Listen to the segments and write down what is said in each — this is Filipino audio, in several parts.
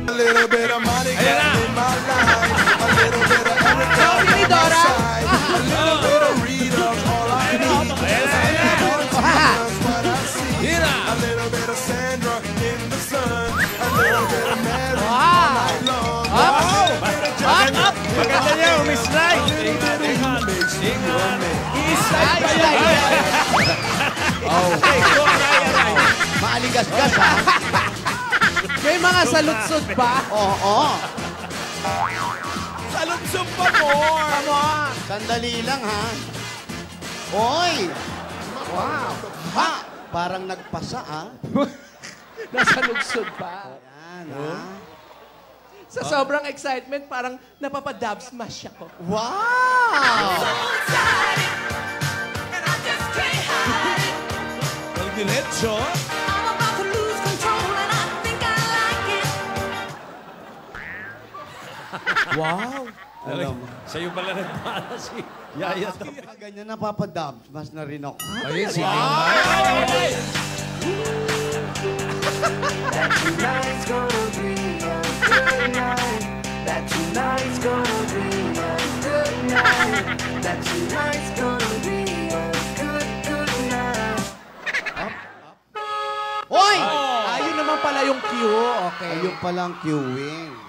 A little bit of money Ayan na. in my life. A little bit of everything on my Dora. side. A little bit of Rita's all I need. That's what I see. Hira. A little bit of Sandra in the sun. A little bit of Mary all night long. A little bit of Johnny. Maganda niya, umislide. Ingat. I-slide pa yan. Maaligas-gas, ha? May mga salutsod ba? Oo. Salutsog pa more. Come on. Sandali lang, ha? Oy! Wow. Ha! Parang nagpasa, ha? Nasalutsod pa. Yan, ha? Sa sobrang excitement, parang napapadab smash ako. Wow! El diretso. Wow. Alam mo. Sa'yo pala nagpana si Yaya. Kapag ganyan napapadab, mas na rin ako. Ayun, sige. Tonight's gonna be a good night. That tonight's gonna be a good night. That tonight's gonna be a good night. Hoy! Ayun naman pala yung cue. Okay. Ayun palang queuing.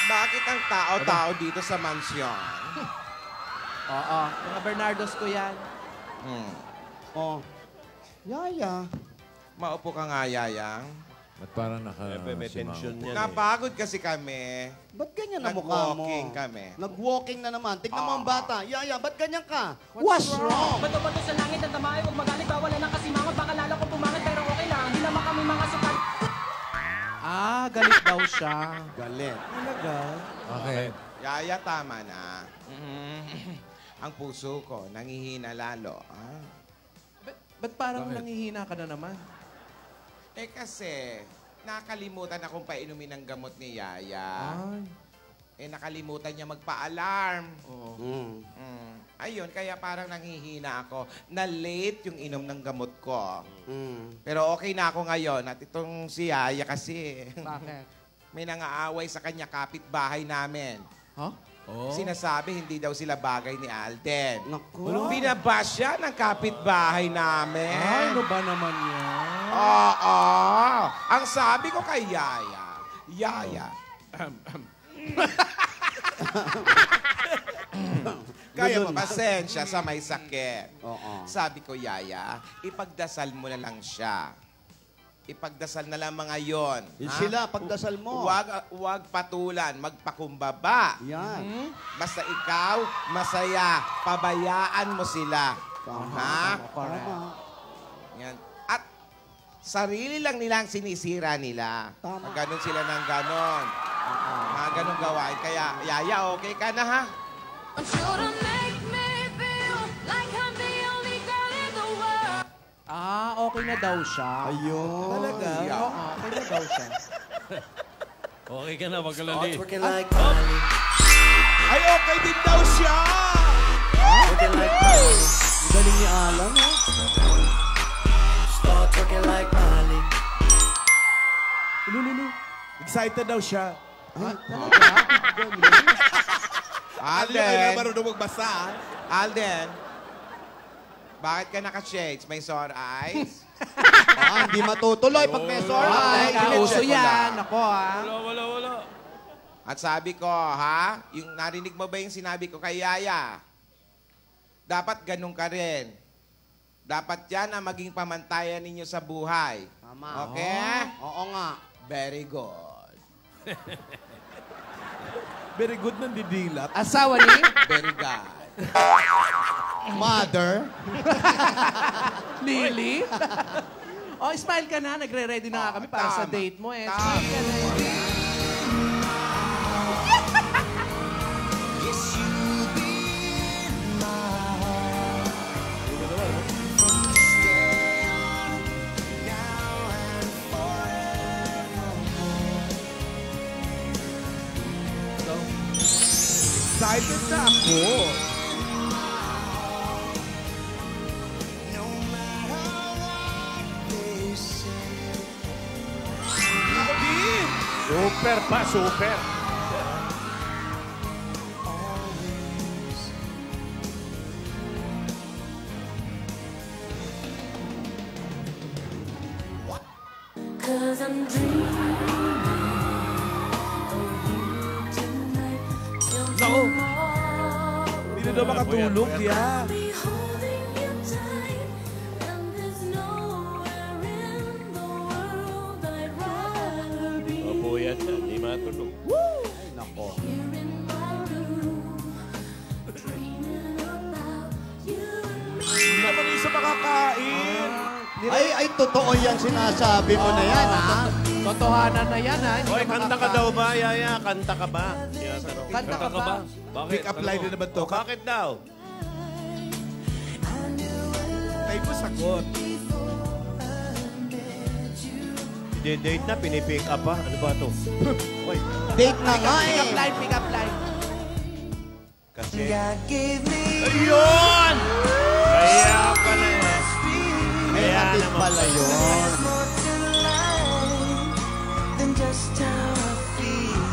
Bakit ang tao-tao dito sa mansyon? Oo. Mga Bernardos ko yan. Oh. Yaya. Maupo ka nga, Yayang. Ba't parang May tension yan Napagod kasi kami. Ba't ganyan na mukha mo? Nag-walking kami. Nag-walking na naman. Tignan mo ang bata. Yaya, ba't ganyan ka? What's wrong? Bato-bato sa langit ang tamay, huwag magalit, bawala ng kasimangot, baka lalo kong pumangat, pero okay lang, hindi naman kami mga sukat. Ah, galit daw siya. Galit. Talaga? Okay. Yaya, tama na. Ang puso ko, nangihina lalo. Ba't parang nangihina ka na naman? Eh kasi, nakalimutan akong painumin ng gamot ni Yaya. Ay. Nakalimutan niya magpa-alarm. Oo. Ayun, kaya parang nanghihina ako na late yung inom ng gamot ko. Mm. Pero okay na ako ngayon. At itong si Yaya kasi, Bakit? may nangaaway sa kanya kapitbahay namin. Huh? Oh. Sinasabi, hindi daw sila bagay ni Alden. Naku. Binabash siya ng kapitbahay namin. Ay, ano ba naman yan? Oo. Ang sabi ko kay Yaya, Yaya, kaya mo, pasensya sa may sakit. Oo. Sabi ko, Yaya, ipagdasal mo na lang siya. Ipagdasal na lang mga yon. Yun sila, pagdasal mo. Huwag patulan, magpakumbaba. Yan. Basta ikaw, masaya, pabayaan mo sila. Ha? Tama. Yan. At sarili lang nila ang sinisira nila. Tama. Ganon sila ng ganon. Mga ganon gawain. Kaya, Yaya, okay ka na ha? Ah, okay na daw siya. Ayun. Talaga? Yeah. Oo, okay na daw siya. Okay ka na, magkalali. Ay, okay din daw siya! Ang galing ni Alan, ha? Lulu. Excited daw siya. Alden! marunong magbasa. Alden! Bakit ka naka-shades? May sore eyes? Hindi matutuloy pag may sore Ay, eyes. kauso Chinecheck ko yan. lang. Ako, ha? Wala. At sabi ko, ha? Yung narinig mo ba yung sinabi ko kay Yaya? Dapat ganun ka rin. Dapat yan ang maging pamantayan ninyo sa buhay. Tama. Okay? Oo nga. Very good. Very good ng didilat. Asawa ni? Very good. Mother. Lily? Oh, smile ka na. Nagre-ready na nga kami para sa Tama. date mo eh. Tama. Smile ka na. Excited na ako. Super pa, super. Cause I'm dreaming of you tonight till tomorrow. Hindi na daw makatulog, yeah. I'll be holding you tight, and there's nowhere in the world I'd rather be. Opo yan siya, di matulog. Here in my room, dreaming about you and me. Hindi naman isa makakain. Ay, totoo yan sinasabi mo na yan, ha? Totohanan na yan, ha? Hindi Hoy, ka kanta ka makaka- daw ba, Yaya? Kanta ka ba? Tinatanong. Kanta ka ba? Bakit? Pick up line na naman to. Bakit daw? Tayo mo sagot. Date na, pinipick up pa. Ano ba to? Hoy, Date na nga Pick up eh. line, pick up line. kasi... God gave me Ayun! Kaya pala eh. May Kaya hatid naman pala yun. more to life than just how I feel,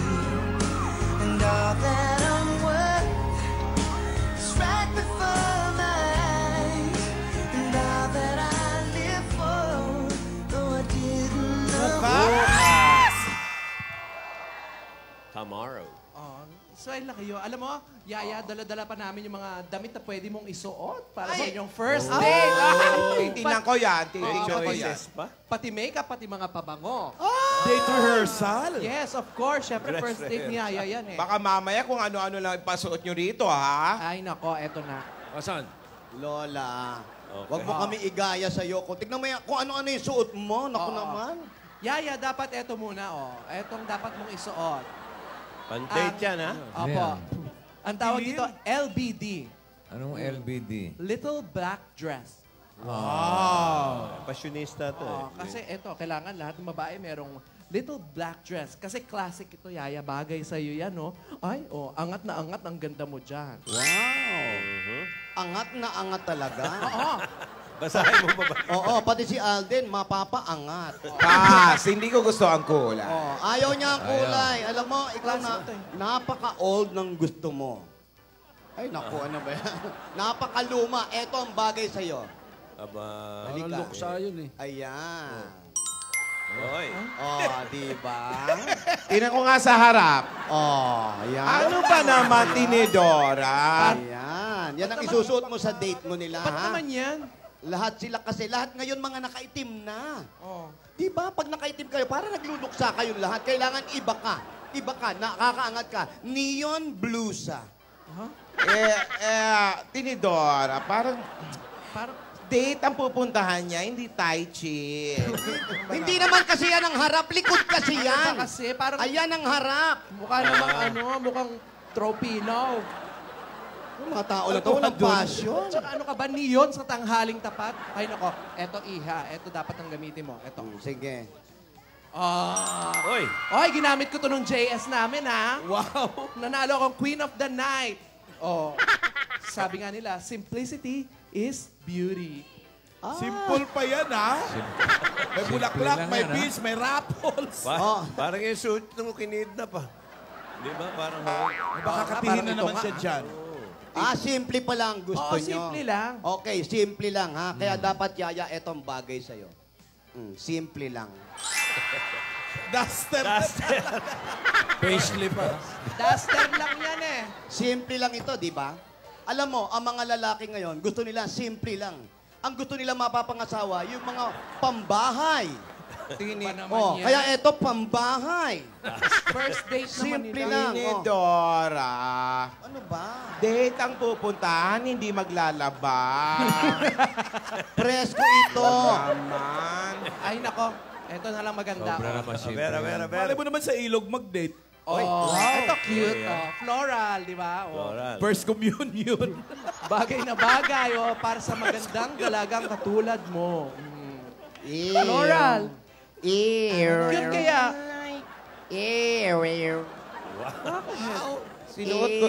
and all that I'm worth is right before my eyes, and all that I live for, though I didn't know. Tomorrow. Oh, so ay laki yun. Alam mo, Yaya, dala-dala pa namin yung mga damit na pwede mong isuot para sa inyong first date. Titingnan ko yan. Titingnan ko yan. Choices pa? Pati makeup, pati mga pabango. Date rehearsal. Yes, of course. Siyempre, first date ni Yaya yan eh. Baka mamaya kung ano-ano lang ipasuot nyo rito, ha? Ay, nako, eto na. Asan? Lola, Okay. wag mo kami igaya sa'yo. Tignan mo yan, kung ano-ano yung suot mo. Naku Oo. naman. Yaya, dapat eto muna, oh. Etong dapat mong isuot. Pan-date yan, ha? Opo. Ayan. Ang tawag Pilin. dito, LBD. Anong LBD? Little Black Dress. Passionista to eh. Oh, kasi eto, kailangan lahat ng babae merong little black dress. Kasi classic ito, Yaya. Bagay sa'yo yan, no? Ay, oh, angat na angat ang ganda mo dyan. Wow. Angat na angat talaga. Oo. Basahin mo ba ba? Oo, pati si Alden, mapapaangat. Pass. Hindi ko gusto ang kulay. Oh, ayaw niya ang kulay. Alam mo, ikaw Klase na, ito eh. napaka-old ng gusto mo. Ay, naku, ano ba yan? Napakaluma. Eto ang bagay sa'yo. Aba... Halika. Parang luksa yun eh. Ayan. Hoy. Oh, di ba? Tingnan ko nga sa harap. Oh, ayan. Ano ba naman, Tinidora? Ayan. Yan ang isusuot mo sa date mo nila, Ba't ha? naman yan? Lahat sila kasi, lahat ngayon mga nakaitim na. Oh. Di ba? Pag nakaitim kayo, para nagluluksa kayong lahat, kailangan iba ka. Iba ka, nakakaangat ka. Neon blusa. Tinidora, parang Parang, date ang pupuntahan niya, hindi Tai Chi. Hindi naman kasi yan ang harap, likod kasi yan. kasi parang Ayan ang harap. mukha namang mukhang tropinaw. Yung mga tao na to, walang passion. Tsaka ano ka ba, neon sa tanghaling tapat? Ay nako, eto iha, eto dapat ang gamitin mo. Eto. Sige. Hoy. Oy, ginamit ko to nung JS namin, ha? Wow. Nanalo akong Queen of the Night. Oh, sabi nga nila, simplicity is beauty. Simple pa yan, ha? May bulaklak, lang may yan, ha? beads, may raffles. Oh. Parang yung suit nung kinidnap pa. Di ba? Parang hoy. Baka katihin parang na ito naman nga, siya dyan. Simple pa lang gusto Oo, nyo. simple lang. Okay, simple lang, ha? Kaya dapat, Yaya, etong bagay sa'yo. Simple lang. Duster. Facelift pa. Duster lang yan eh. Simple lang ito, di ba? Alam mo, ang mga lalaki ngayon, gusto nila simple lang. Ang gusto nila mapapangasawa, yung mga pambahay. Oh, yan. kaya eto, pambahay. First date naman Simple nila. lang. Tinidora. Ano ba? Date ang pupuntahan, hindi maglalaba. Presko ito. Naman. Ay nako, eto na lang maganda. Sobra naman simple. Vera, vera, vera. Malay mo naman sa ilog mag-date. Oh, eto cute. Oh, floral, di ba? Oh. Floral. First communion. Bagay na bagay, oh, para sa magandang dalagang katulad mo. Ew. Floral. Ew. Cute kaya. Ew. Sinuot ko.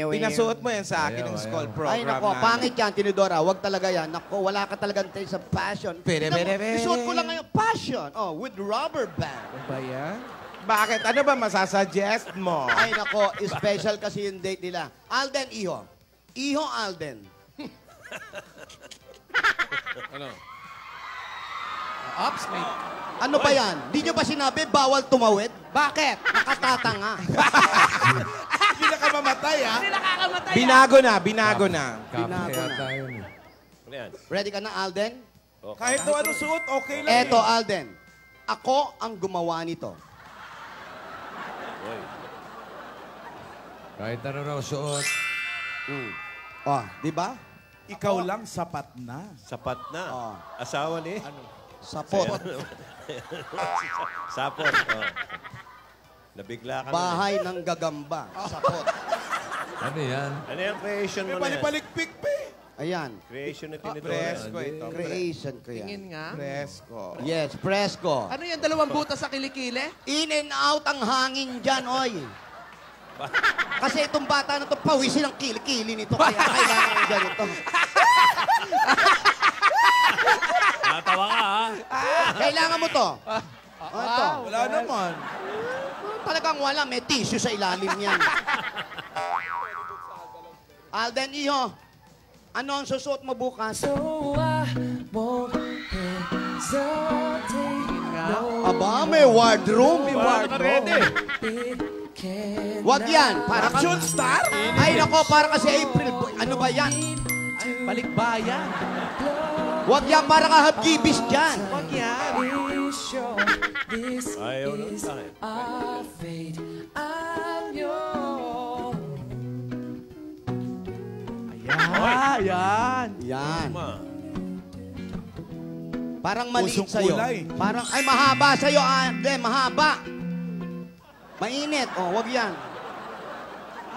Pinasuot mo yan sa akin Ayaw, ng ayaw. school program Ay, nako, namin. pangit yan, Tinidora. Huwag talaga yan. Nako, wala ka talagang taste sa passion. Pere, Tignan mo, pere, pere. isuot ko lang ngayon, passion. Oh, with rubber band. Ano ba yan? Bakit? Ano ba masasuggest mo? Ay, nako, special kasi yung date nila. Alden, Iho. Iho, Alden. Ops, may... Ano ba yan? Di nyo ba sinabi bawal tumawid? Bakit? Nakatatanga. Hindi na ka mamatay, ha? Hindi nakakamatay. Binago na, binago na. Kape Binago yata yun. eh. Ano yan? Ready ka na, Alden? Okay. Kahit to ano suot, okay lang. Eto, Alden. Ako ang gumawa nito. Oy. Kahit ano raw suot. Oh, di ba? Ikaw lang sapat na. Sapat na. Oh. Asawa ni? Sapot. Sapot. Oh. Nabigla ka na. Bahay ng gagamba. Sapot. Ano yan? Ano yung creation May mo na yan? balipalikpik pa eh. Ayan. Creation na tinituro. Presko ito. Creation ko yan. Tingin nga. Presko. Yes, presko. Ano yan, 2 butas sa kilikili? In and out ang hangin dyan, oy. Kasi itong bata na to, pawisin ang kilikili nito. Kaya kailangan ng ganito. Natawa ka, ha? Kailangan mo to. Ito. Wala naman. Talagang wala. May tissue sa ilalim yan. Alden, Iho. Ano ang susuot mo bukas? Aba, may wardrobe. May Ready. Wag yan. Para Action star? Ay, nako, para kasi April. Ano ba yan? Balikbayan. Wag yan, para ka habgibis dyan. Wag yan. Ayaw na. Bakit? Ayan. Yan. Ma. Parang maliit Pusong sa'yo. kulay. Parang, ay, mahaba sa'yo, Alden. Mahaba. Mainit. Oh, wag yan.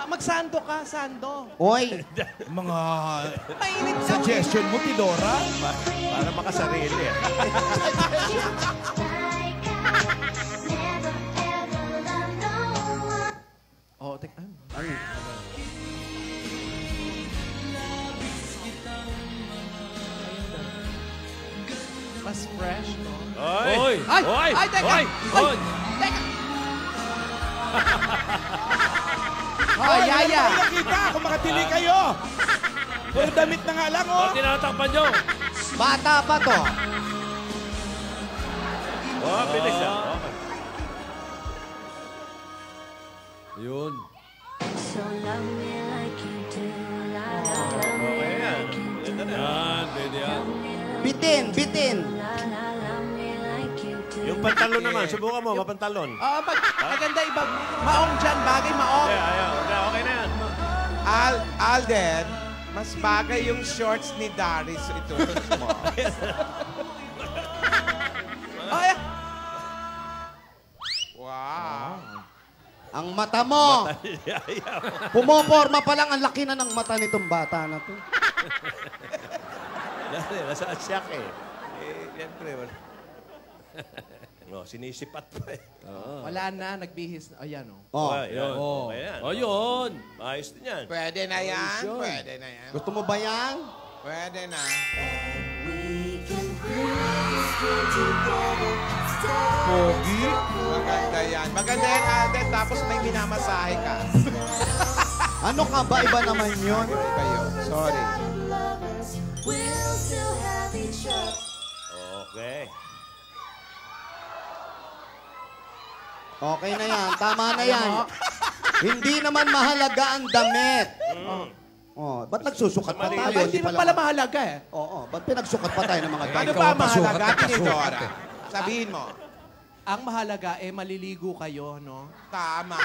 Magsando ka, sando. Oy, Mga Mainit ka. suggestion mo, Tidora? Para makasarili. Oh, tek. Ay. Mas fresh, no? Oy! Ay! Oy! Ay, teka! Oy! Ay! Teka! Oh, Yaya! Ay, nakita kung makatili kayo. Puro damit na nga lang, oh. Tinatakpan nyo! Bata pa to. Oh, bilis ah. Okay. Yun. Okay yan. Ganda na. Yan, pwede yan. Bitin, bitin. Yung pantalon naman, subukan mo, mapantalon. Oo, maganda iba. Maong dyan, bagay maong. Okay, ayaw. Okay na yan. Alden, mas bagay yung shorts ni Darius ito mo. Ay, Wow. Ang mata mo. Ayaw. Pumoporma pa lang, ang laki na ng mata nitong bata na to. Nasa asyak eh. Siyempre, wala. No, sinisipat pa eh. wala na, nagbihis. Ayan, oh. Oh, Ayun. Okay yan. Ayun. Ayos din yan. Pwede na yan. Pwede na yan. gusto mo ba yan? Pwede na. Pogi. Maganda yan. Maganda yan, Alden. Tapos may minamasahe ka. Ano ka ba? Iba naman yun. Iba yun. Sorry. Okay. Okay na yan. Tama na yan. Hindi naman mahalaga ang damit. Oh, ba't nagsusukat pa tayo? Aba, hindi naman pala mahalaga eh. Oo, ba't pinagsukat pa tayo ng mga Ano damit? ba ang masukat mahalaga, at Tinidora? masukat eh. Sabihin mo. Ang mahalaga eh maliligo kayo, no? Tama.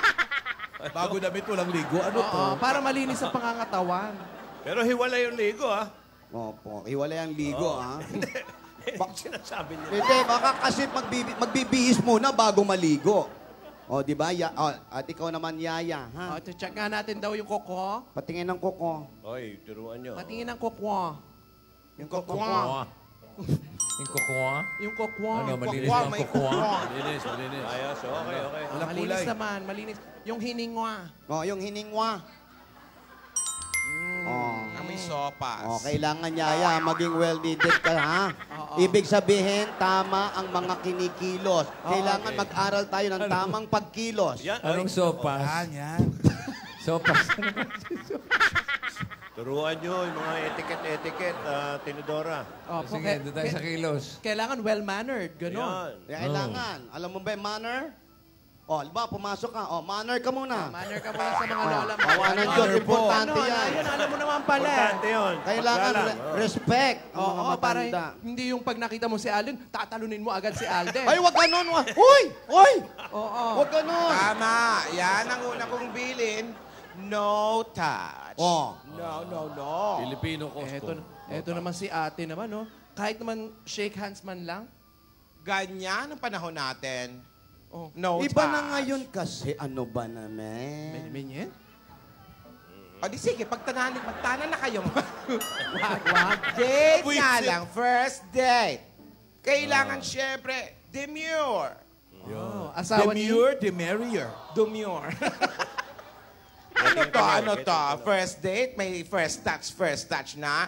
Bago damit, walang ligo. Ano to? Oo, para malinis ang pangangatawan. Pero hiwalay yung ligo, ah. Opo, hiwalay ang ligo, ha? Bak sinasabi niya. Hindi, baka kasi magbibihis muna bago maligo. O, di ba? At ikaw naman, Yaya, ha? Oh, check nga natin daw yung koko. Patingin ng kuko. Oy, turuan nyo. Patingin ng kokwa. Yung kuko. Yung kukuha. Yung kokwa. Ano, malinis Kukwang, ba ang may kukuha? kukwang. Malinis, malinis. Ayos, okay, okay. Walang Malinis kulay. naman, malinis. Yung hiningwa. O, yung hiningwa. O, Ang may sopas. kailangan, Yaya, maging well-needed ka, ha? Oo. Ibig sabihin, tama ang mga kinikilos. Kailangan mag-aral tayo ng tamang pagkilos. Yan, Anong sopas? Yan. Sopas. Turuan nyo yung mga etiquette, Tinidora. Opo, Sige, doon tayo sa kilos. Kailangan well-mannered, gano'n. Yan. Kailangan. Alam mo ba yung manner? Halimbawa, pumasok ka. Manner ka muna. Manner ka muna sa mga lola mo. Tawanan Diyos, importante Ano, yan. ayun, alam mo naman pala. Importante yun. Kailangan Paggalang. respect ang mga Oo, para matanda. hindi yung pag nakita mo si Alden, tatalunin mo agad si Alden. Ay, wag ganon. Uy! Uy! Oo. Wag ganon. Tama. Yan ang una kong bilin. No touch. Oh. No. Filipino Eto naman si ate naman, no? Kahit naman shake hands man lang. Ganyan ang panahon natin. Oh. No Iba touch. na ngayon kasi, ano ba naman? Menyen? O di sige, magtanan na kayo. Wag. Date nga lang. First date. Kailangan syempre, demure. Oh, asawa ni... the merrier. Demure. Ano to? First date? May first touch na?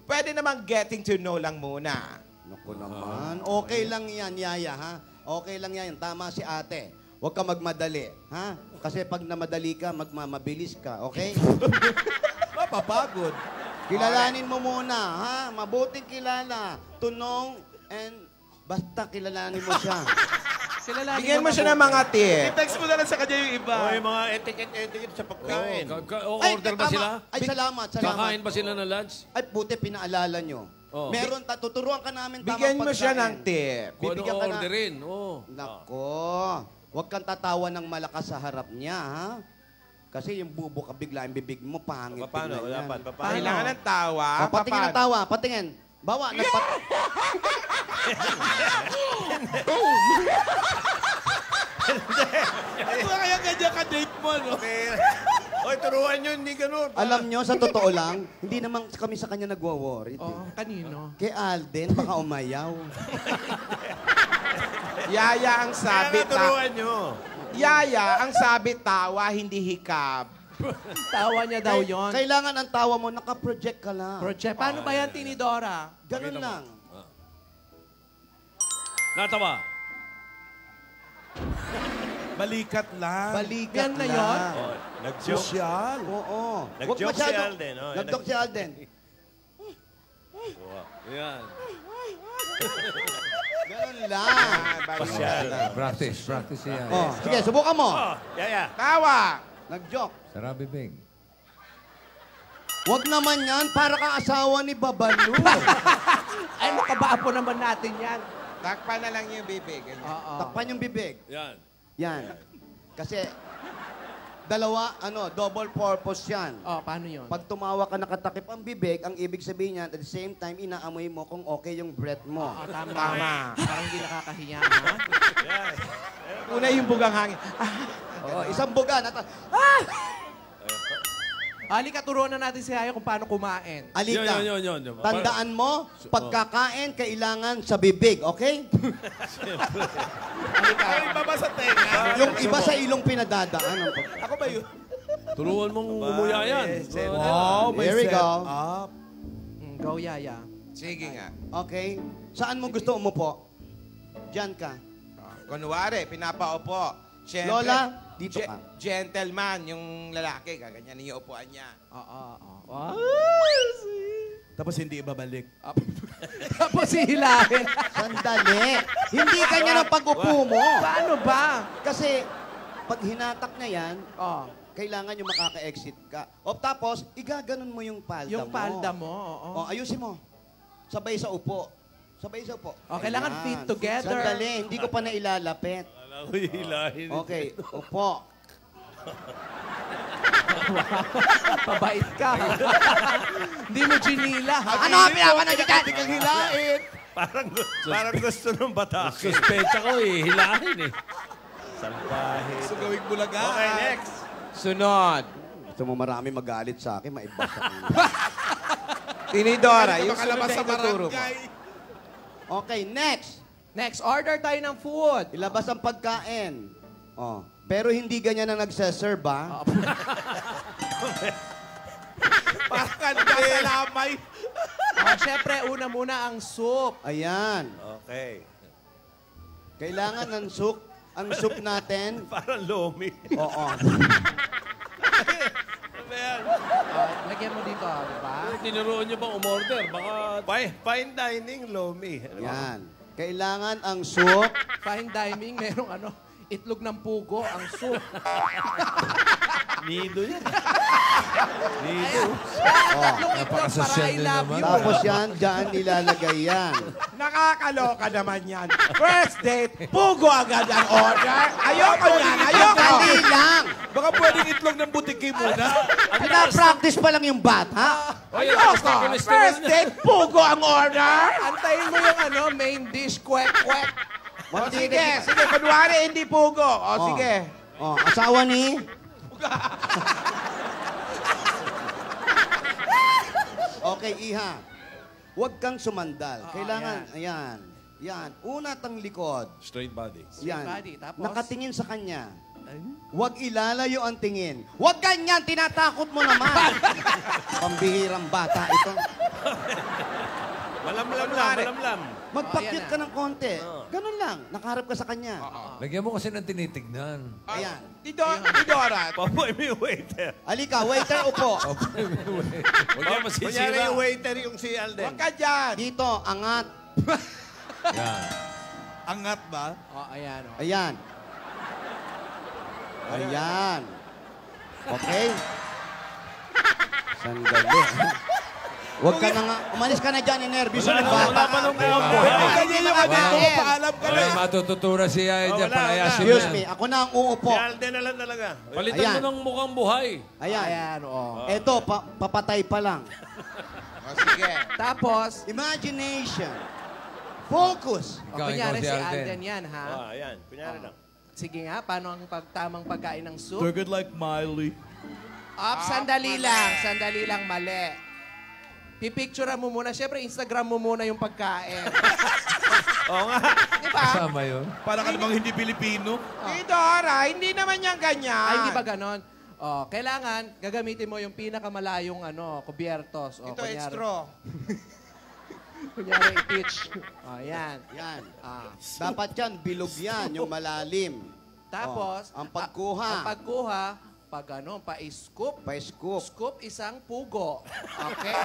Pwede namang getting to know lang muna. Naku naman. Okay lang yan, Yaya, ha? Okay lang yan. Tama si ate. Huwag ka magmadali, ha? Kasi pag namadali ka, magmamabilis ka, okay? Mapapagod. Kilalanin mo muna, ha? Mabuting kilala. Tunong and basta kilalanin mo siya. Kilalanin Bigyan mo siya ng mga tip. I-text mo na lang sa kanya yung iba. O yung mga etiquette sa pagkain. Order ba tama. sila? Ay, salamat. Kakain ba sila ng lunch? Ay, buti pinaalala nyo. Oh. Meron, tuturuan ka namin tamang Bigyan mo siya ng pagkain. tip. Kung Bibigyan anong ka na- orderin? Oo. Nako. Huwag kang tatawa ng malakas sa harap niya, ha? Kasi yung bubo ka bigla, yung bibig mo, pangit. Paano? tignan yan. Dapat, paano? Kailangan ng tawa. Patingin ang tawa, patingin. Bawa, Ano ba kaya ganyan ka-date mo, no? Oy, turuan nyo, hindi ganun. Alam nyo, sa totoo lang, hindi naman kami sa kanya nagwo-worry. Oh, kanino? Kay Alden, baka umayaw. Yaya ang sabi Kaya turuan nyo. Yaya ang sabi tawa, hindi hikab. Tawa niya daw yon. Kailangan ang tawa mo, naka-project ka lang. Project. Paano ba yan, Tinidora? Ganun lang. Natawa. Balikat lang. Balikat Yan na lang. yun? Oh, nag-joke. Social. Oo. Nag-joke Huwag masyado- si Alden, oh. Nag-joke si Alden. Yan. Ganun lang. Pasyal. Practice yan. Oh, sige, subukan mo. Oh, Yaya. Tawa! Nag-joke. Sarap bibig. Huwag naman yan, para kang asawa ni Babalu. Ay, makabaapo naman natin yan. Takpan na lang yung bibig. Ganyan. Oo. Takpan yung bibig. Yan. Yan. Kasi, double purpose yan. Oh, paano yun? Pag tumawa ka nakatakip ang bibig, ang ibig sabihin niyan, at the same time, inaamoy mo kung okay yung breath mo. Oh, tama. Tama. Parang hindi nakakahiya, ha? Una yung bugang hangin. Oo, isang buga. Halika, turuan na natin si Haya kung paano kumain. Alika. Yun. Tandaan mo, pagkakain, kailangan sa bibig, okay? Ay, baba sa tenga. Yung iba sa ilong pinadadaan. Ako ba yun? Turuan mong umuya yan. Wow, may There we set go. up. Go, Yaya. Sige nga. Okay? Saan mo gusto umupo? Diyan ka. Kunwari, pinapaupo. Siyempre, Lola, dito ka. Gentleman, yung lalaki, gaganyanin yung upuan niya. Oo. Tapos hindi ibabalik. Tapos hihilahin. Sandali. Hindi kanya ng pag-upo mo. Paano ba? Kasi, pag hinatak na yan, Oh, kailangan yung makaka-exit ka. O tapos, igaganon mo yung palda mo. yung palda mo, oo. O, ayusin mo. Sabay sa upo. Sabay sa upo. Oh, kailangan Ayan. feet together. Sandali, hindi ko pa nailalapit. Alam ko hilahin. Okay, upo. Pabait ka. Hindi mo ginila, ha? Ano ang pinapanood niyo dyan? Kang hilain. Parang gusto nung batake. Suspecha ko hilahin eh. Salbahe. So gawing bulaga. Okay, next. Sunod. Gusto mo marami magalit sa akin, maiba sa akin. Tinidora, yung Makalabas sunod sa na ituturo mo. barangay. Okay, next. Next, order tayo ng food. Ilabas ang pagkain. Oh. Pero hindi ganyan ang nagseserve, ha? Parang ka sa lamay. Siyempre, una muna ang soup. Ayan. Okay. Kailangan ng soup. Ang soup natin. Parang lomi. Oo. Ano yan? Lagyan mo dito, di ba? Tinuruan niyo bang umorder? Baka... Fine dining, lomi. Ano ba? Yan. Kailangan ang soup. Fine dining, merong itlog ng pugo, ang soup. Nido yan. Ayan. Oh. Tatlong itlog para Napakasosyal I din love naman. you. Tapos yan, dyan nilalagay yan. Nakakaloka naman yan. First date, pugo agad ang order. Ayoko yan, ayoko. Dali lang. Baka pwedeng itlog ng butiki muna. Pinapractice pa lang yung bata. Ayoko. First date, pugo ang order. Antayin mo yung main dish, kwek-kwek. O sige, sige, kunwari hindi pugo. O sige. Oh, asawa ni? Okay, Iha. Huwag kang sumandal. Kailangan, ayan. Yan. Una tang likod. Straight body. Yan. body, tapos? Nakatingin sa kanya. Huwag ilalayo ang tingin. Huwag ganyan, tinatakot mo naman. Pambihirang bata ito. Malamlam lang, malamlam. Magpakyut ayan ka ng konti. Ganun lang. Nakaharap ka sa kanya. Lagyan mo kasi ng tinitignan. Ayan. Tidora. Papoy mo yung waiter. Alika, waiter, upo. Huwag niya Kunyari masisira. yung waiter yung si Alden. Huwag ka dyan. Dito, angat. Yan. Angat ba? Ayan. Ayan. Ayan. Okay? Sandali. Huwag ka na nga. Umalis ka na dyan, nervous yung bata. Wala pa nung Ganyan yung ano, paalam ka Wala na. matututura si Yaya dyan. wala, Palayasin Excuse yan. me, ako na ang uupo. Si Alden na lang talaga. Palitan Ayan. mo ng mukhang buhay. Ayan. Ayan, Eto, papatay pa lang. O sige. Tapos, Imagination. Focus. Ikaw, kunyari ikaw si si Alden. Alden yan, ha? Ayan. Kunyari lang. Sige nga, paano ang tamang pagkain ng soup? They're good like Miley. Sandali lang, mali. Pipicturean mo muna. Siyempre, Instagram mo muna yung pagkain. Oo nga. Di ba? Kasama yun. Parang ka namang hindi Pilipino. Tidora, hindi naman yan ganyan. Ay, hindi ba ganon? Kailangan, gagamitin mo yung pinakamalayong kubiertos. Ito, extra. Kunyari, pitch. Yan. Yan. Dapat yan, bilog yan, yung malalim. Tapos, Ang pagkuha. pa-scoop. Pa-scoop. Scoop isang pugo. Okay?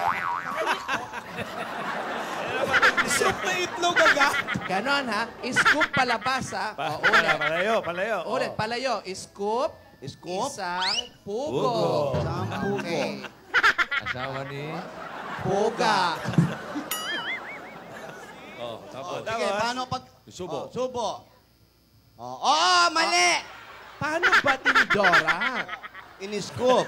Soup na itlog agad. Ganon, ha? Scoop palabas, ha? Ulit. Palayo. Ulit, palayo. Scoop. Scoop. Isang pugo. Isang pugo. Okay. Asawa ni... Puga. Tapos. Sige, paano pag... Subo. Subo. Mali! Paano ba Tidora? In-scoop.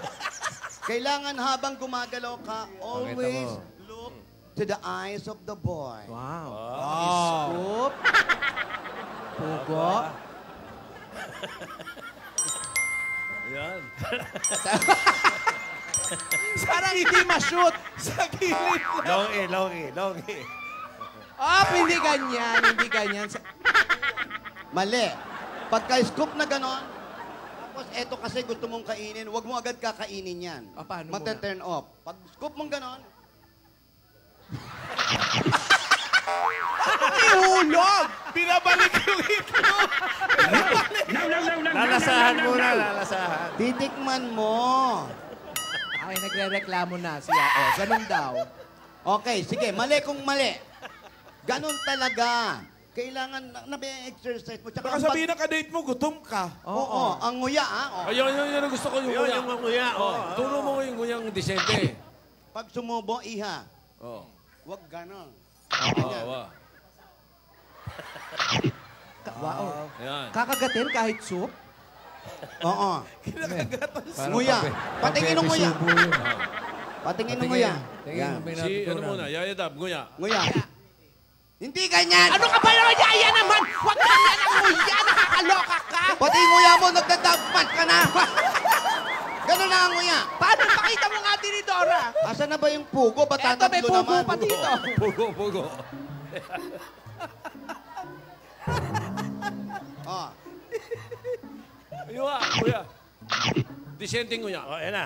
Kailangan habang gumagalaw ka, always mo. look to the eyes of the boy. Wow. Scoop. Pugo. Ayan. Parang hindi ma-shoot. Sa gilid. Long E. Hindi ganyan. Mali. Pagka-scoop na ganon, tapos eto kasi gusto mong kainin, huwag mo agad kakainin yan. Paano Mate-turn off. Pag scoop mong ganon, Ihulog! Pinabalik yung itlog. Lalasahan muna, lalasahan. titikman mo. Ay, nagre-reklamo na siya. Ganun daw. Okay, sige, mali kung mali. Ganon talaga. Kailangan na-exercise mo. Tsaka Baka sabihin ng kadate mo, gutom ka. Oo, ang nguya, Ayun, ang gusto ko yung Yun, nguya. yung manguya. Turo mo yung nguyang disente. Pag sumubo, iha. Oh. Huwag ganon. Wow. Ayan. Kakagatin kahit soup? Oo. Parang Nguya. Patingin ng nguya. pampe-subo yun. Patingin ng nguya. Tingin Yan. mo may Si, natutunan. muna, Yaya Dab, nguya. Nguya. Hindi ganyan. Ano ka ba naman? Yaya naman! Huwag ka yan ang nguya! Nakakaloka ka! Pati yung nguya mo, nagdadagpat ka na. Ganon na ang nguya. Paano pakita mo nga, Tinidora? Asan na ba yung pugo? Ba't Eto, may tatatlo pugo naman? pa dito. Pugo. Oh. Ayun, kuya. Disenteng nguya. Ayan na.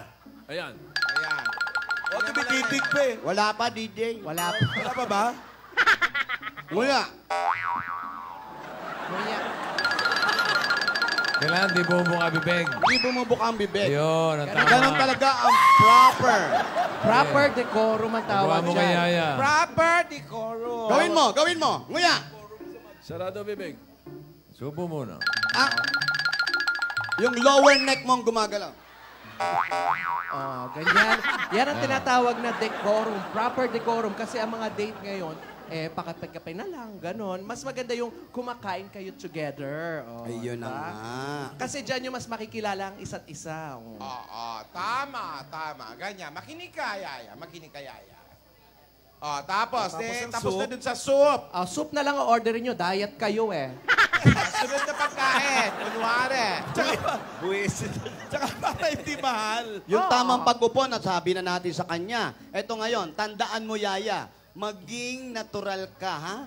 Ayan. Ayan. O, tumipitig pa eh. Wala pa, DJ. Wala pa. Wala pa ba? Nguya. Nguya. Kailangan di bumuka bibig. Hindi bumubuka ang bibig. Ayun, ang tama. Ganon talaga ang proper. Proper decorum ang Gawa tawag mo kay dyan. Yaya. Proper decorum. Gawin mo. Nguya. Sarado bibig. Subo muna. Ah. Yung lower neck mong gumagalaw. Oh, ganyan. Yan ang tinatawag na decorum. Proper decorum. Kasi ang mga date ngayon, pakapagkapay na lang, ganon. Mas maganda yung kumakain kayo together. Oh, Ayun na diba? nga. Kasi dyan yung mas makikilala ang isa't isa. Oh. Oo, tama. Ganyan. Makinig ka, Yaya. Tapos tapos na dun sa soup. Soup na lang ang orderin nyo. Diet kayo eh. Sunod na pagkain. Kunwari. Tsaka para hindi mahal. Yung tamang pag-upo, nasabi na natin sa kanya. Eto ngayon, tandaan mo, Yaya, maging natural ka, ha?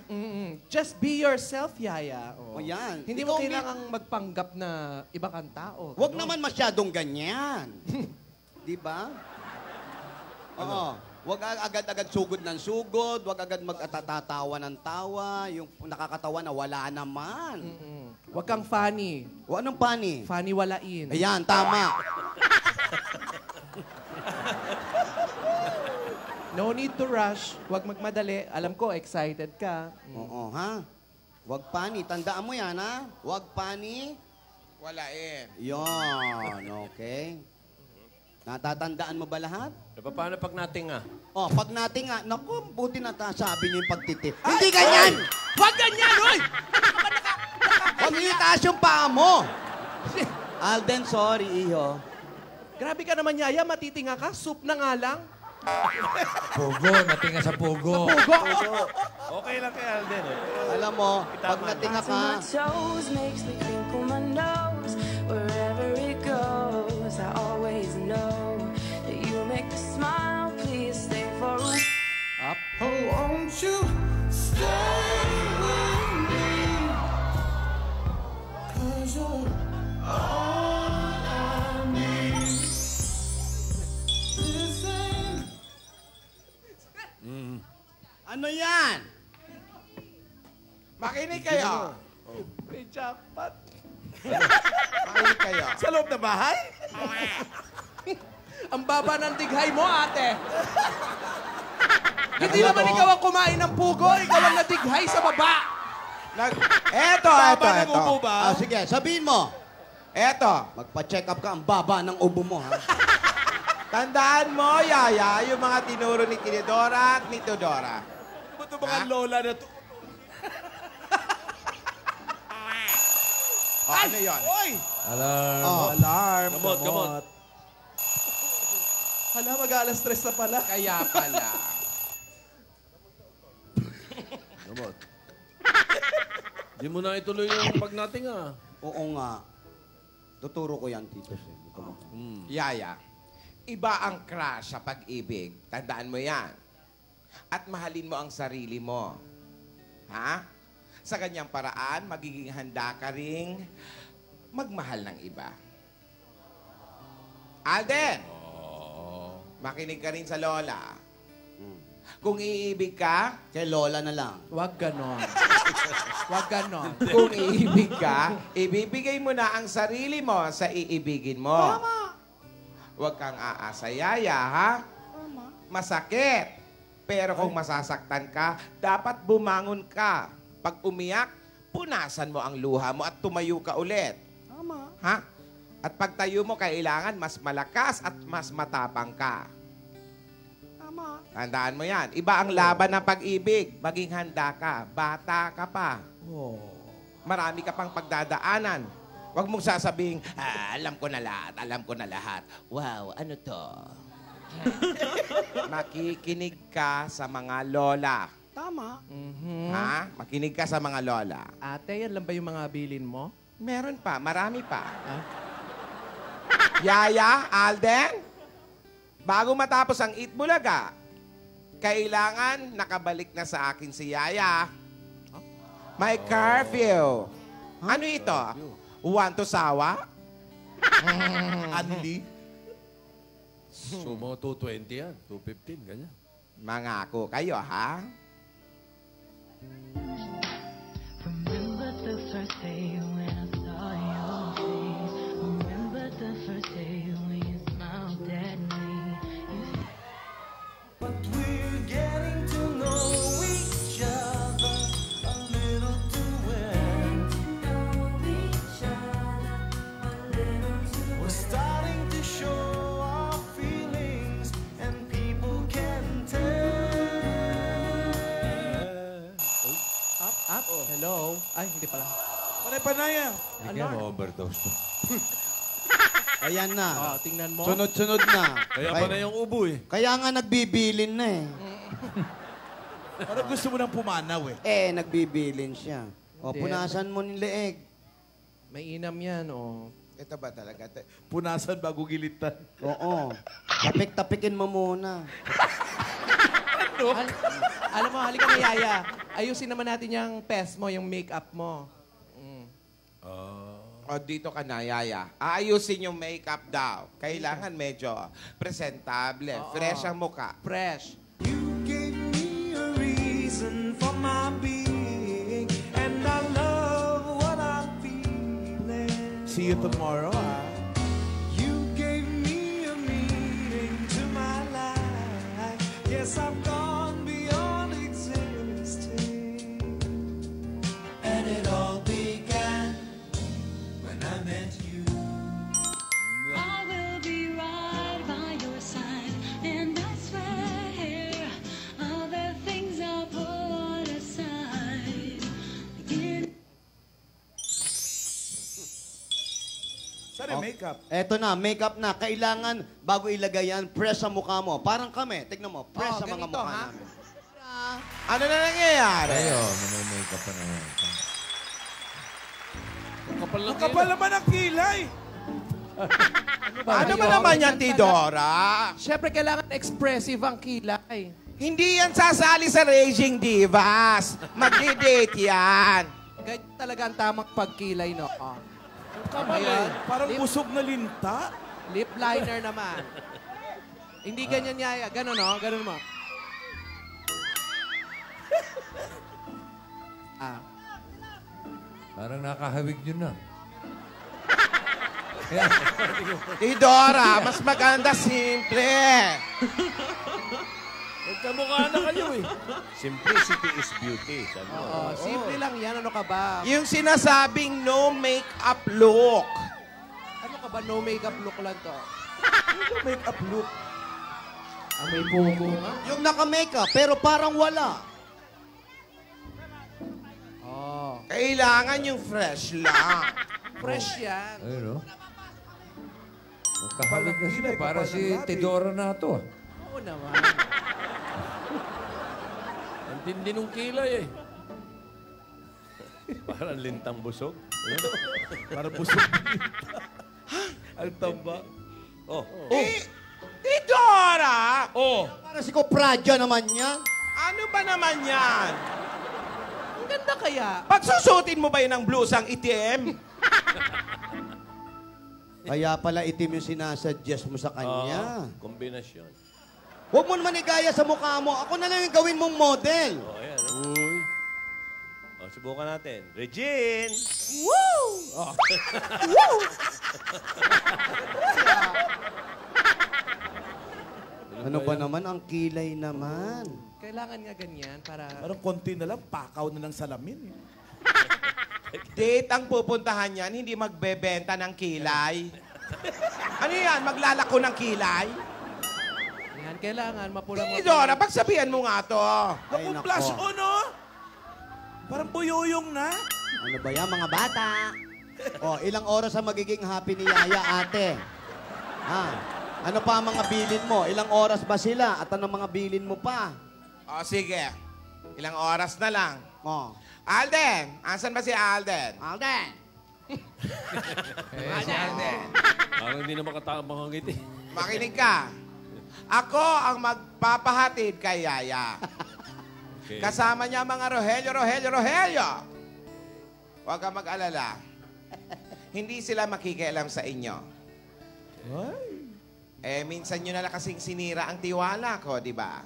Just be yourself, Yaya. O yan. Hindi mo kailangang magpanggap na iba kang tao. Huwag naman masyadong ganyan. Di ba? Oo. Huwag agad-agad sugod ng sugod. Huwag agad magtatatawa ng tawa. Yung nakakatawa na wala naman. Huwag kang funny. O anong pani? Funny walain. Ayan, tama. No need to rush. Huwag magmadali. Alam ko, excited ka. Oo, ha? Huwag pani. Tandaan mo yan, ha? Huwag pani. Walain. Yon, okay. Natatandaan mo ba lahat? Paano pag nating nga? Oh, pag natin nga, naku, buti na sabi niyo yung pagtitip. Hindi ganyan! Huwag ganyan, hoy! Huwag niyo itaas yung paa mo! Alden, sorry, iho. Grabe ka naman, Yaya. Matitinga ka. Soup na nga lang. Pugo, natinga sa pugo. Okay lang kay Alden eh. Alam mo, pag natinga ka, My toes makes me crinkle my nose. Wherever it goes, I always know that you make me smile. Please stay for a Up. Oh, won't you stay with me? 'Cause you're all I need. This ain't ano yan? Makinig kayo. May jackpot. Makinig kayo. Sa loob na bahay? Ang baba ng dighay mo, ate. Hindi naman ikaw ang kumain ng pugo. Ikaw ang nadighay sa baba. Eto. Baba ng ubo ba? Sige, sabihin mo. Eto. Magpa-check up ka, ang baba ng ubo mo, ha? Tandaan mo, Yaya, yung mga tinuro ni Tinidora at ni Teodora. Ba't ito mga lola na to? Ano yun? Oy! Alarm. Alarm. Gamot. Hala, mag-alas 3 na pala. Kaya pala. Gamot. Di mo na ituloy yung pag nating nga. Oo nga. Tuturo ko yan, Tito. Yaya, iba ang crush sa pag-ibig. Tandaan mo yan. At mahalin mo ang sarili mo. Ha? Sa ganyang paraan, magiging handa ka ring magmahal ng iba. Alden! Makinig ka rin sa lola. Kung iibig ka, Kay Lola na lang. Huwag ganon. Huwag ganon. kung iibig ka, ibibigay mo na ang sarili mo sa iibigin mo. Tama. Huwag kang aasayaya, ha? Tama. Masakit. Pero kung masasaktan ka, dapat bumangon ka. Pag umiyak, punasan mo ang luha mo at tumayo ka ulit. Tama. Ha? At pagtayo mo, kailangan mas malakas at mas matapang ka. Tama. Tandaan mo yan. Iba ang laban ng pag-ibig. Maging handa ka. Bata ka pa. Marami ka pang pagdadaanan. Huwag mong sasabing, alam ko na lahat. Wow, ano to? Makikinig ka sa mga lola. Tama. Ha? Makinig ka sa mga lola. Ate, yan lang ba yung mga bilin mo? Meron pa, marami pa. Ah? Yaya, Alden, bago matapos ang Eat Bulaga, kailangan nakabalik na sa akin si Yaya. May curfew. Ano ito? Want to sawa? Anli? So, mga 220 yan. 215, ganyan. Mangako kayo, ha? Remember the first day when I saw your face. Remember the first day when you smiled at me. But we're getting to know each other a little too well. We're starting to show our feelings, and people can tell. Up. Hello? Ay, hindi pala. Panay-panaya. Hindi kaya ma-overdose to. Ayan na. Oh, tingnan mo. Sunod-sunod na. Kaya pa na yung ubo eh. Kaya nga nagbibilin na eh. Parang gusto mo nang pumanaw eh. Nagbibilin siya. O, Hindi. punasan mo ng leeg. May inam yan, oh. Ito ba talaga? Punasan bago gilitan. Oo. Tapik-tapikin mo muna. Alam mo, halika na, Yaya. Ayusin naman natin yung pes mo, yung makeup mo. O, dito ka na, Yaya. Aayusin yung makeup daw. Kailangan medyo presentable. Fresh ang muka. Fresh. You gave me a reason for my being, and I love what I'm feeling. See you tomorrow, ha? You gave me a meaning to my life. Yes, I've gone beyond existing. And it all began when I met you. I will be right by your side, and I swear all the things I put aside. Saan yung makeup? Eto na, makeup na. Kailangan, bago ilagay yan, press sa mukha mo. Parang kami. Tignan mo, press sa mga ganito, mukha ha? namin. Ano na nangyayari? Kayo, manay-makeup pa naman. Kapal lang Ang kapal naman ang kilay. Ano ba naman yan, Tidora? Siyempre, kailangan expressive ang kilay. Hindi yan sasali sa Raging Divas. Magdi-date yan. Ganyan talaga ang tamang pagkilay, no? Oh. Kapal Ayan. Parang Lip- busog na linta. Lip liner naman. Hindi ganyan, Yaya. Ganon, no? Ganon mo. Parang nakahawig yun na. Tidora, mas maganda simple. Magkamukha na kayo eh. Simplicity is beauty. Sabi mo. Oo, simple lang yan. Ano ka ba? Yung sinasabing no makeup look. Ano ka ba? No makeup look lang to. Makeup look. Ah, may pugo nga. Yung naka-makeup, pero parang wala. Oh. Kailangan yung fresh lang. Fresh yan. Ayun, no? Magkahawig na sila. Para si Tidora na to. Oo naman. Ang tindi nung kilay eh. Parang lintang busog. Parang busog na linta. Ang tamba. Oh. Tidora! Oh! Para si Kopradya naman yan. Ano ba naman yan? Ang ganda kaya. Pagsusutin mo ba yun ng blusang itim? Kaya pala itim yung sinasuggest mo sa kanya. Kombinasyon. Huwag mo naman igaya sa mukha mo. Ako na lang yung gawin mong model. Oh, ayan. Uy. Oh, subukan natin. Regine! Ano ba naman? Ang kilay naman. Kailangan nga ganyan para... Parang konti na lang, pakaw na ng salamin. Date ang pupuntahan yan, hindi magbebenta ng kilay. Ano yan? Maglalako ng kilay? Yan, kailangan mapulang... Tidora, pagsabihan mo nga to. Ay, Naku, nako. flash on, oh! Parang buyuyong na. Ano ba yan, mga bata? Oh, ilang oras ang magiging happy ni Yaya, ate? Ha? Ano pa ang mga bilin mo? Ilang oras ba sila? At ano mga bilin mo pa? O, sige. Ilang oras na lang. Oh. Alden! Asan ba si Alden? Alden! Alden! Parang hindi na makatambang ang ngiti. Makinig ka. Ako ang magpapahatid kay Yaya. Okay. Kasama niya mga Rogelio. Huwag ka mag-alala. Hindi sila makikialam sa inyo. minsan nyo na kasing sinira ang tiwala ko, di ba?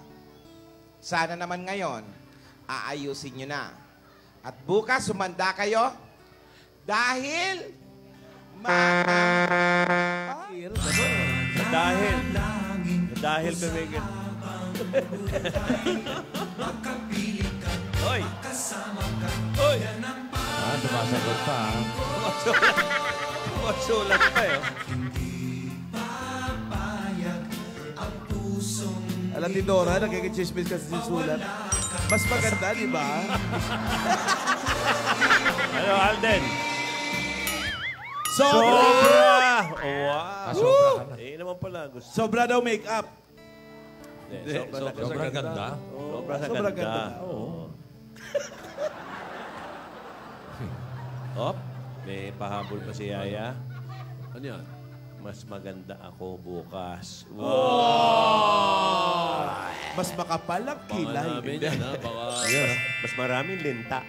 Sana naman ngayon, aayusin nyo na. At bukas, sumanda kayo dahil Dahil pamigil. Hoy! Hoy! Sumasagot pa, ha? Masulat pa, eh. Alam ni Dora, nagkikichismis kasi si Sulat. Mas maganda, di ba? Ano, Alden? Sobra! Wow! Sobra ka na. Naman pala. Gusto. Sobra daw make-up. Sobrang ganda. Sobrang ganda. Oo. Op, may pahabol pa si Yaya. Ano yan? Mas maganda ako bukas. Mas makapal ang Baka kilay. namin yan, ha? Baka... Mas maraming linta.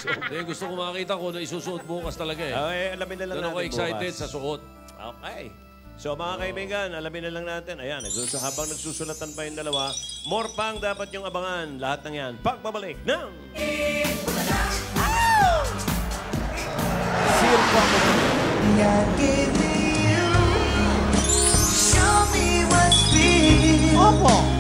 Hindi, gusto ko makakita ko na isusuot bukas talaga eh. Okay, alamin na lang Doon ako natin excited bukas. sa suot. Okay. So mga kaibigan, alamin na lang natin. Ayan, habang nagsusulatan pa yung dalawa, more pang dapat yung abangan. Lahat ng yan, pagbabalik ng... God gave me you. Show me what's real. Opo.